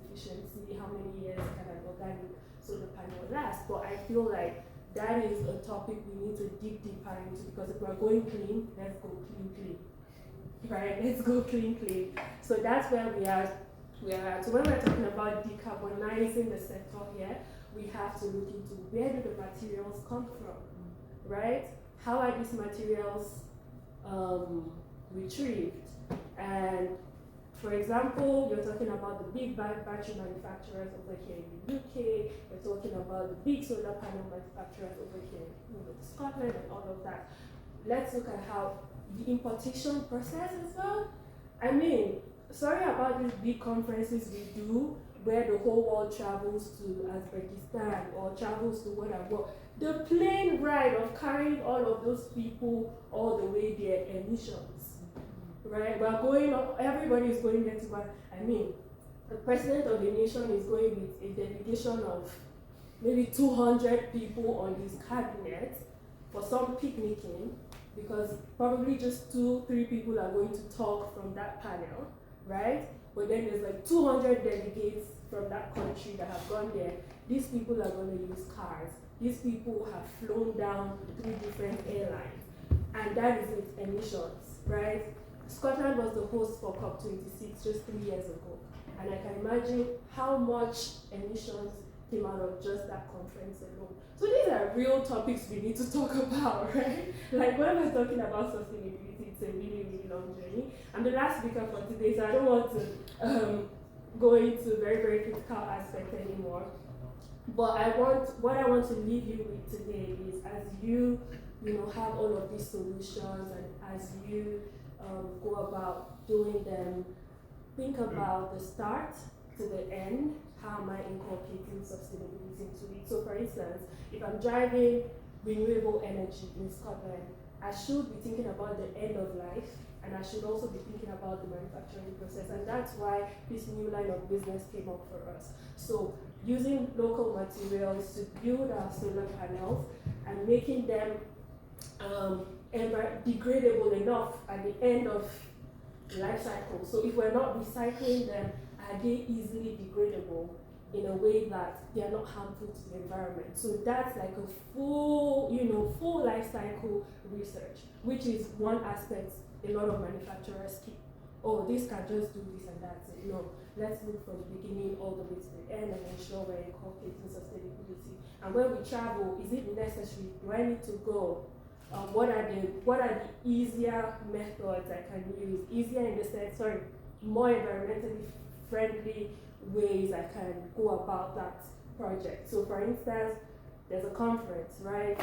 how many years can an organic solar panel last? But I feel like that is a topic we need to dig deeper into, because if we're going clean, let's go clean. Right? Let's go clean. So that's where we are. So when we're talking about decarbonizing the sector here, we have to look into where do the materials come from, right? How are these materials retrieved? And for example, you're talking about the big battery manufacturers over here in the UK, we're talking about the big solar panel manufacturers over here in Scotland and all of that. Let's look at how the importation process as well. I mean, sorry about these big conferences we do, where the whole world travels to Uzbekistan or travels to whatever. The plane ride of carrying all of those people all the way there, emissions, right? We're going, everybody is going there to work. I mean, the president of the nation is going with a delegation of maybe 200 people on his cabinet for some picnicking, because probably just 2-3 people are going to talk from that panel, right? But then there's like 200 delegates from that country that have gone there. These people are going to use cars. These people have flown down 3 different airlines. And that is its emissions, right? Scotland was the host for COP26 just 3 years ago. And I can imagine how much emissions came out of just that conference alone. So these are real topics we need to talk about, right? Like when we're talking about sustainability, it's a really, really long journey. I'm the last speaker for today, so I don't want to go into very, very critical aspects anymore. But what I want to leave you with today is, as you have all of these solutions, and as you go about doing them, think about the start to the end. How am I incorporating sustainability into it? So for instance, if I'm driving renewable energy in Scotland, I should be thinking about the end of life, and I should also be thinking about the manufacturing process. And that's why this new line of business came up for us. So using local materials to build our solar panels and making them degradable enough at the end of life cycle. So if we're not recycling them, are they easily degradable in a way that they are not harmful to the environment? So that's like a full life cycle research, which is one aspect a lot of manufacturers keep. Oh, this can just do this and that's it. No, let's look from the beginning all the way to the end and ensure we're incorporating sustainability. And when we travel, is it necessary? Do I need to go? What are the easier methods I can use? Easier in the sense, more environmentally friendly ways I can go about that project. So for instance, there's a conference, right?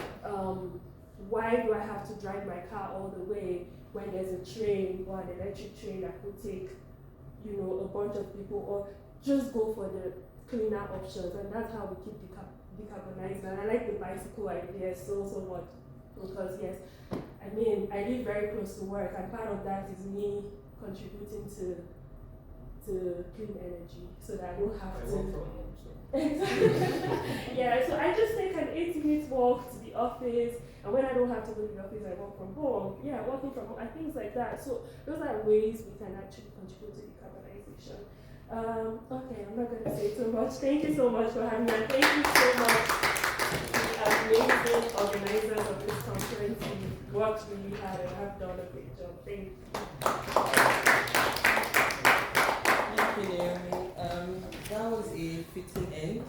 Why do I have to drive my car all the way when there's a train or an electric train that could take, a bunch of people, or just go for the cleaner options, and that's how we keep decarbonizing. And I like the bicycle idea so much because yes, I mean I live very close to work, and part of that is me contributing to clean energy, so that I don't have I to. work from home, so. Yeah, so I just take an 8-minute walk to the office, and when I don't have to go to the office, I work from home. Yeah, working from home and things like that. So those are ways we can actually contribute to decarbonization. Okay, I'm not going to say too much. Thank you so much for having me. And thank you so much to the amazing organizers of this conference. You worked really hard and have done a great job. Thank you. Thank you, Naomi. That was a fitting end,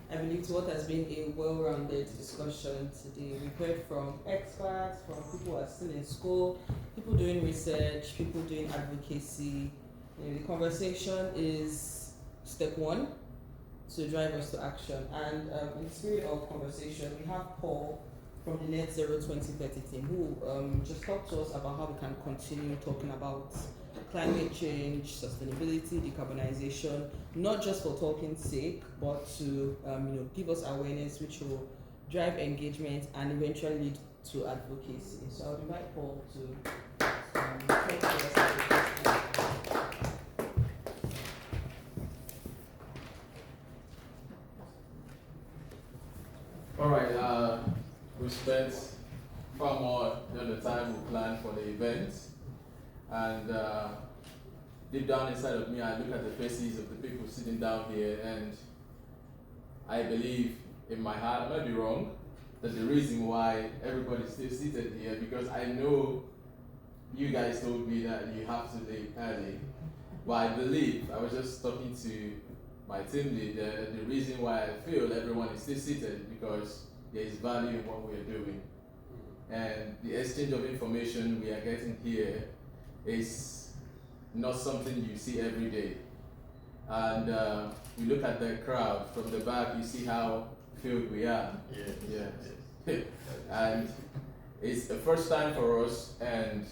I believe, to what has been a well-rounded discussion today. We've heard from experts, from people who are still in school, people doing research, people doing advocacy. The conversation is step one to drive us to action. And in the spirit of conversation, we have Paul from the Netzero 2030 team who just talked to us about how we can continue talking about climate change, sustainability, decarbonization, not just for talking's sake, but to give us awareness which will drive engagement and eventually lead to advocacy. So I would invite Paul to talk to us about Alright, we spent far more than the time we planned for the event, and deep down inside of me I look at the faces of the people sitting down here, and I believe in my heart, I might be wrong, that the reason why everybody's still seated here, because I know you guys told me that you have to leave early, but I believe, I was just talking to my team leader, the reason why I feel everyone is still seated because there is value in what we are doing. And the exchange of information we are getting here is not something you see every day. And you look at the crowd from the back, you see how filled we are. Yeah. And it's the first time for us, and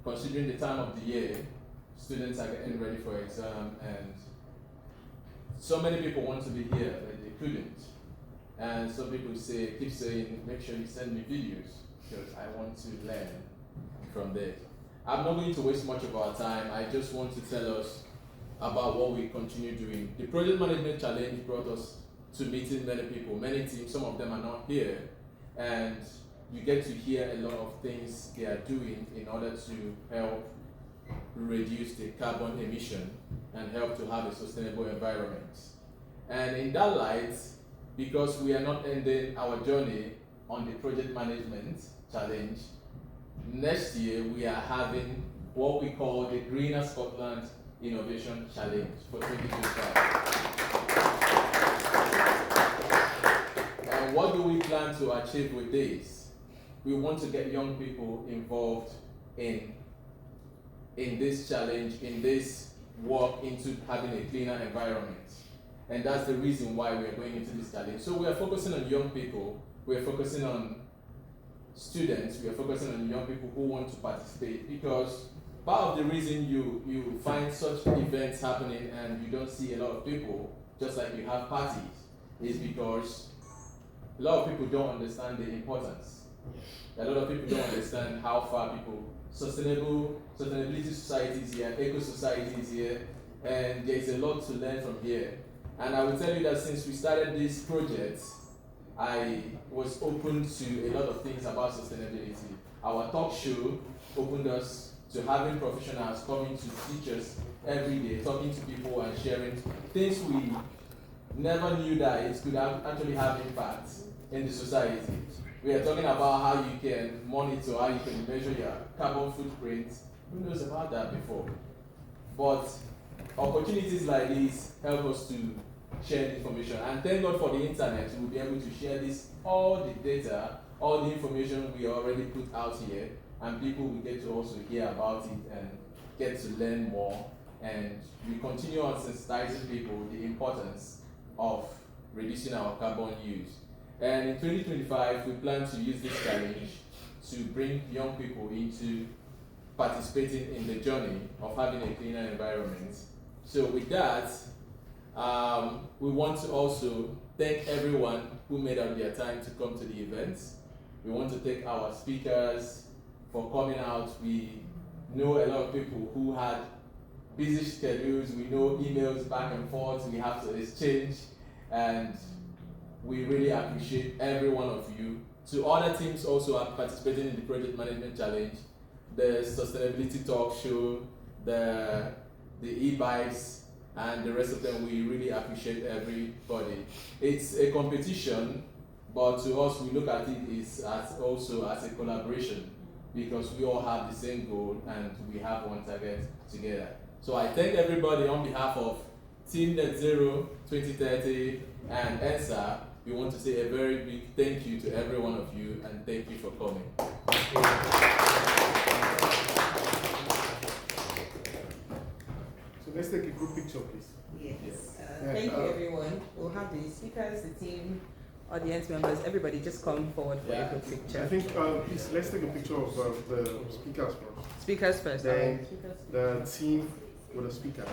considering the time of the year, students are getting ready for exam, and so many people want to be here, but they couldn't. And some people keep saying, make sure you send me videos, because I want to learn from there. I'm not going to waste much of our time. I just want to tell us about what we continue doing. The Project Management Challenge brought us to meeting many people, many teams. Some of them are not here. And you get to hear a lot of things they are doing in order to help reduce the carbon emission and help to have a sustainable environment. And in that light, because we are not ending our journey on the Project Management Challenge, next year we are having what we call the Greener Scotland Innovation Challenge for 2025. And what do we plan to achieve with this? We want to get young people involved in this challenge, in this work into having a cleaner environment. And that's the reason why we are going into this challenge. So we are focusing on young people, we are focusing on students, we are focusing on young people who want to participate, because part of the reason you find such events happening and you don't see a lot of people, just like you have parties, is because a lot of people don't understand the importance. A lot of people don't understand how far sustainability societies here, eco societies here, and there is a lot to learn from here. And I will tell you that since we started this project, I was open to a lot of things about sustainability. Our talk show opened us to having professionals coming to teach us every day, talking to people and sharing things we never knew that it could actually have impact in the society. We are talking about how you can monitor, how you can measure your carbon footprint. Who knows about that before? But opportunities like this help us to share information. And thank God for the internet, we'll be able to share all the data, all the information we already put out here, and people will get to also hear about it and get to learn more. And we continue on sensitizing people the importance of reducing our carbon use. And in 2025, we plan to use this challenge to bring young people into participating in the journey of having a cleaner environment. So with that, We want to also thank everyone who made out their time to come to the events. We want to thank our speakers for coming out. We know a lot of people who had busy schedules. We know emails back and forth. We have to exchange, and we really appreciate every one of you. To other teams also are participating in the Project Management Challenge, the Sustainability Talk Show, the e-bikes, and the rest of them, we really appreciate everybody. It's a competition, but to us, we look at it also as a collaboration, because we all have the same goal and we have one target together. So I thank everybody on behalf of Team Netzero 2030 and ENSA. We want to say a very big thank you to every one of you, and thank you for coming. So let's take a group picture, please. Yes. Thank you, everyone. We'll have the speakers, the team, audience members, everybody just come forward for a group picture. I think, please, let's take a picture of the speakers first. Speakers first. Then the team with the speakers.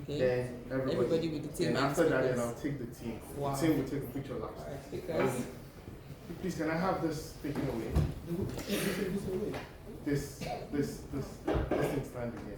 Okay. Then everybody with the team. And after that, then I'll take the team. Wow. The team will take a picture last. Alright, speakers. Please, can I have this taken away? This thing standing here.